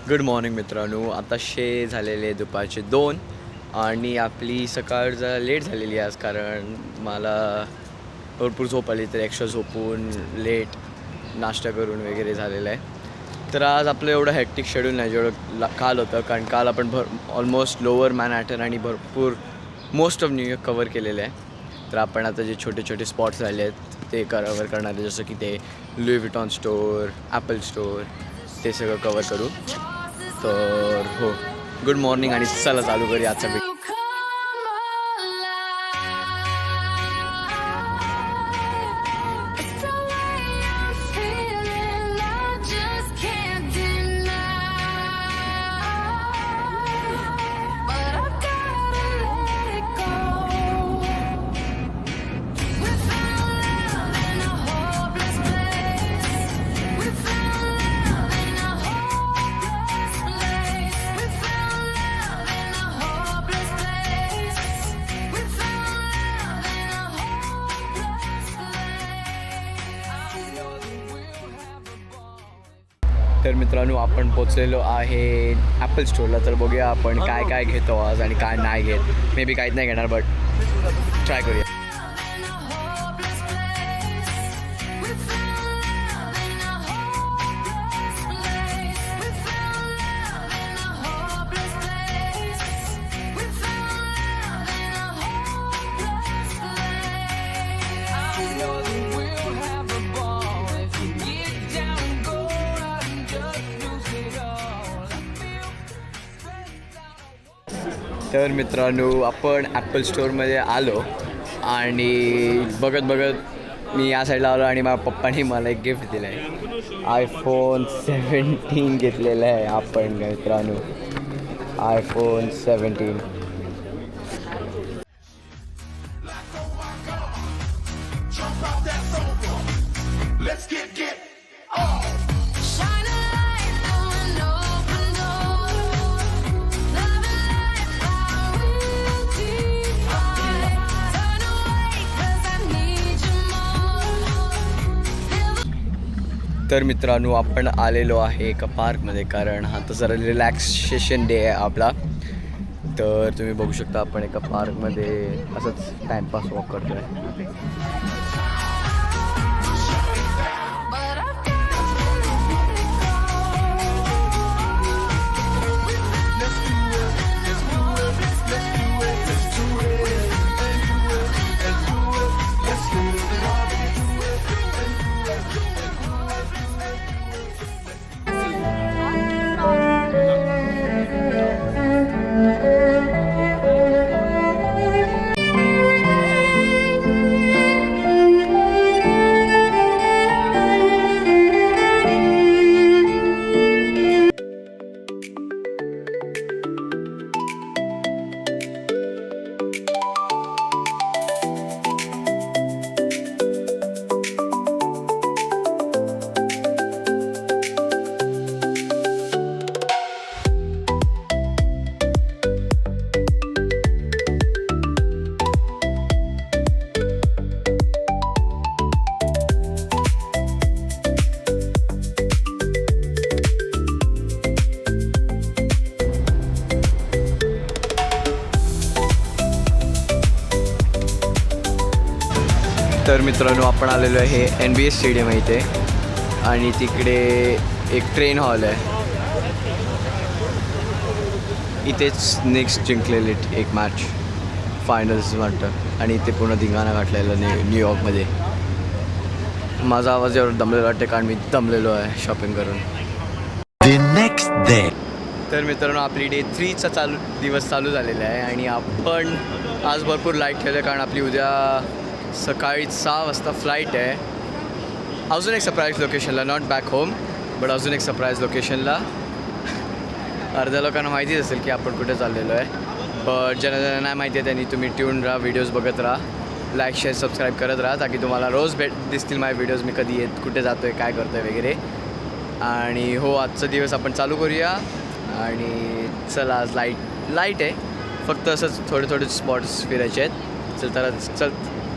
Good morning मित्रांनो. आताशे झालेले दुपारचे 2 आणि आपली सकाळ जरा लेट झालेली आज, कारण मला भरपूर झोप आली, तर एक्स्ट्रा झोपून लेट नाश्ता करून वगैरे झालेलं आहे. तर आज आपलं एवढं हॅक्टिक शेड्यूल नाही जेवढं काल होतं, कारण काल आपण ऑलमोस्ट लोअर मॅनहॅटन आणि भरपूर मोस्ट ऑफ न्यूयॉर्क कवर केलेलं आहे. तर आपण आता जे छोटे छोटे स्पॉट्स राहिले आहेत ते कवर करणार आहे, जसं की ते Louis Vuitton store, Apple store, ते सगळं कवर करू. तर हो, गुड मॉर्निंग आणि चला चालू करूया आजचा व्हिडिओ. तर मित्रांनो, आपण पोचलेलो आहे ॲपल स्टोअरला. तर बघूया आपण काय काय घेतो आज आणि काय नाही घेत. मे बी काहीच नाही घेणार, बट ट्राय करूया. तर मित्रांनो, आपण ॲपल स्टोअरमध्ये आलो आणि बघत बघत मी या साईडला आलो आणि माझ्या पप्पांनी मला एक गिफ्ट दिलं आहे. iPhone 17 घेतलेलं आहे आपण मित्रांनो, iPhone 17. तर मित्रांनो, आपण आलेलो आहे एका पार्कमध्ये, कारण हा तर जरा रिलॅक्सेशन डे आहे आपला. तर तुम्ही बघू शकता आपण एका पार्कमध्ये असंच टाईमपास वॉक करतो आहे. तर मित्रांनो, आपण आलेलो आहे NBA स्टेडियम आहे इथे, आणि तिकडे एक ट्रेन हॉल आहे. इथेच नेक्स्ट जिंकलेले एक मॅच फायनल्स वाटतं, आणि इथे पूर्ण धिंगाणा घातलेला न्यूयॉर्कमध्ये. माझा आवाज एवढा दमलेला वाटते, कारण मी दमलेलो आहे शॉपिंग करून. Next day. तर मित्रांनो, आपली डे 3चा दिवस चालू झालेला आहे, आणि आपण आज भरपूर लाईट ठेवलं, कारण आपली उद्या सकाळी 6 वाजता फ्लाईट आहे. अजून एक सरप्राईज लोकेशनला, नॉट बॅक होम, बट अजून एक सरप्राईज लोकेशनला. अर्ध्या लोकांना माहितीच असेल की आपण कुठे चाललेलो आहे, बट ज्यांना नाही माहिती आहे त्यांनी तुम्ही ट्यून राहा, व्हिडिओज बघत राहा, लाईक शेअर सबस्क्राईब करत राहा, ताकी तुम्हाला रोज दिसतील माझे व्हिडिओज, मी कधी येत, कुठे जातो आहे, काय करतो आहे वगैरे. आणि हो, आजचा दिवस आपण चालू करूया. आणि चला, आज लाईट आहे, फक्त असंच थोडे थोडे स्पॉट्स फिरायचे आहेत.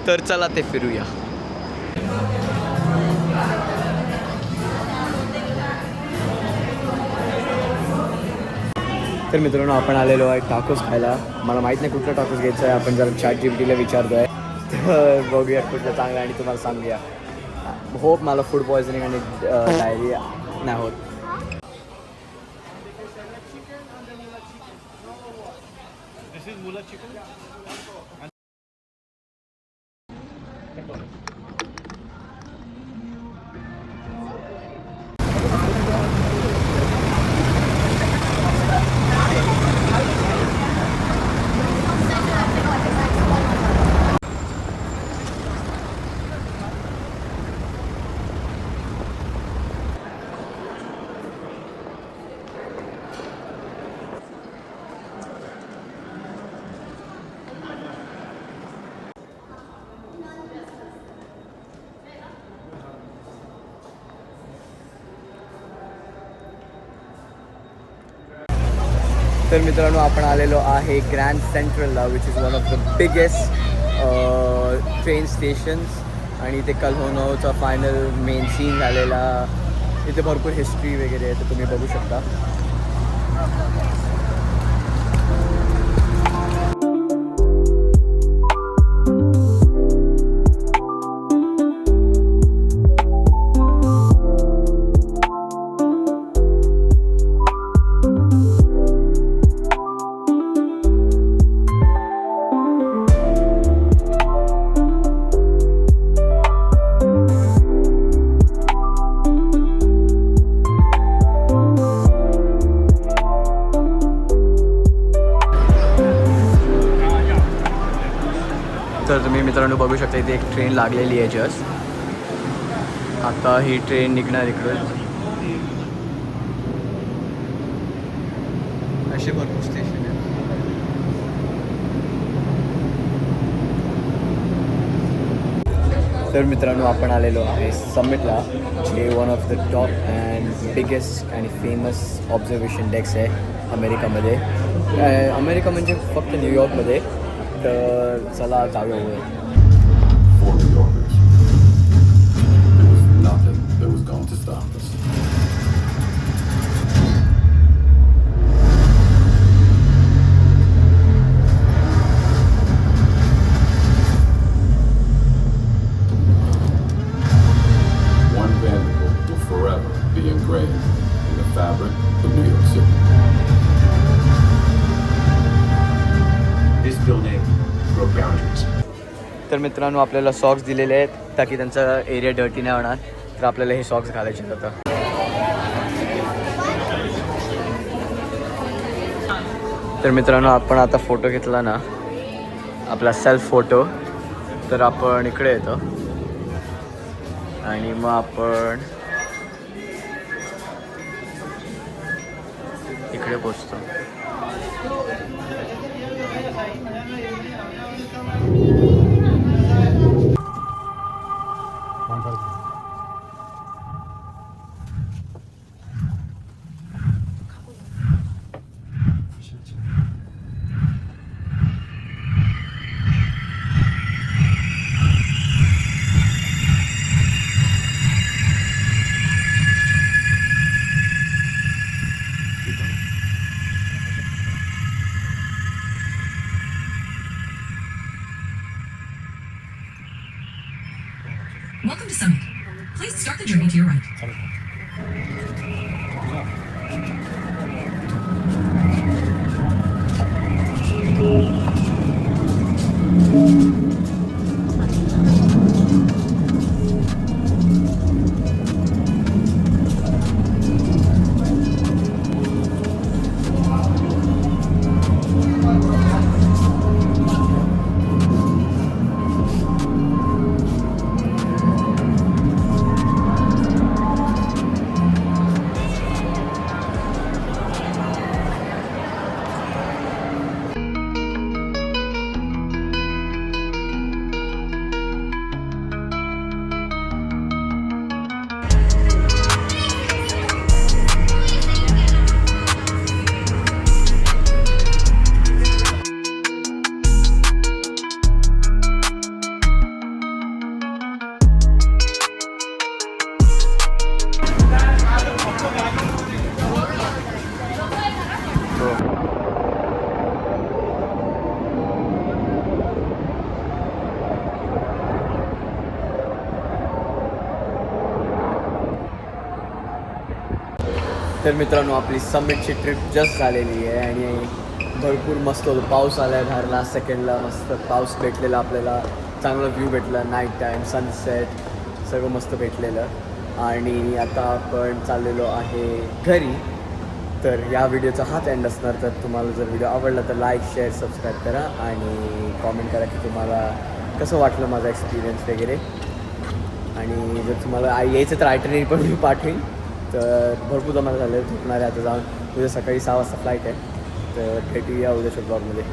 तर चला ते फिरूया. तर मित्रांनो आपण आलेलो आहे टाकोस खायला. मला माहीत नाही कुठलं टाकोस घ्यायचं आहे. आपण जरा ChatGPTला विचारतो आहे. तर बघूया कुठलं चांगलं आणि तुम्हाला सांगूया. होप मला फूड पॉयझनिंग आणि डायरिया नाही होत. तर मित्रांनो आपण आलेलो आहे ग्रँड सेंट्रलला, which is one of the biggest train stations. आणि इथे कल्होनोचा फायनल मेन सीन झालेला. इथे भरपूर हिस्ट्री वगैरे आहे, तर तुम्ही बघू शकता. तर तुम्ही मित्रांनो बघू शकता इथे एक ट्रेन लागलेली आहे जस्ट. आता ही ट्रेन निघणार इकडून. असे भरपूर स्टेशन आहेत. तर मित्रांनो आपण आलेलो आहे समिटला, जे one of the top and biggest आणि फेमस ऑब्झर्वेशन डेक्स आहे अमेरिकामध्ये. अमेरिका म्हणजे फक्त न्यूयॉर्कमध्ये. तर चला जाऊया. For New Yorkers, there was nothing that was going to stop us. One Vanderbilt will forever be engraved in the fabric of New York City. This building broke boundaries. तर मित्रांनो आपल्याला सॉक्स दिलेले आहेत ताकी त्यांचा एरिया डर्टी नाही होणार. तर आपल्याला हे सॉक्स घालायचे होतं. तर मित्रांनो आपण आता फोटो घेतला ना, आपला सेल्फ फोटो. तर आपण इकडे येतो आणि मग आपण इकडे पोचतो. Welcome to Summit. Please start the journey to your right. तर मित्रांनो आपली समिटची ट्रिप जस्ट झालेली आहे आणि भरपूर मस्त होतं. पाऊस आला आहे बाहेर लास्ट सेकंडला, मस्त पाऊस भेटलेला आपल्याला, चांगला व्ह्यू भेटला, नाईट टाईम सनसेट सगळं मस्त भेटलेलं आणि आता आपण चाललेलो आहे घरी. तर या व्हिडिओचा हाच एंड असणार. तर तुम्हाला जर व्हिडिओ आवडला तर लाईक शेअर सबस्क्राईब करा आणि कॉमेंट करा की तुम्हाला कसं वाटलं माझा एक्सपिरियन्स वगैरे. आणि जर तुम्हाला यायचं तर आयटनरी पण मी पाठवेन. तर भरपूर जमा झालं झोपणार आहे आता जाऊन. उद्या सकाळी 6 वाजता फ्लाईट आहे. तर भेटूया उद्याच्या ब्लॉगमध्ये.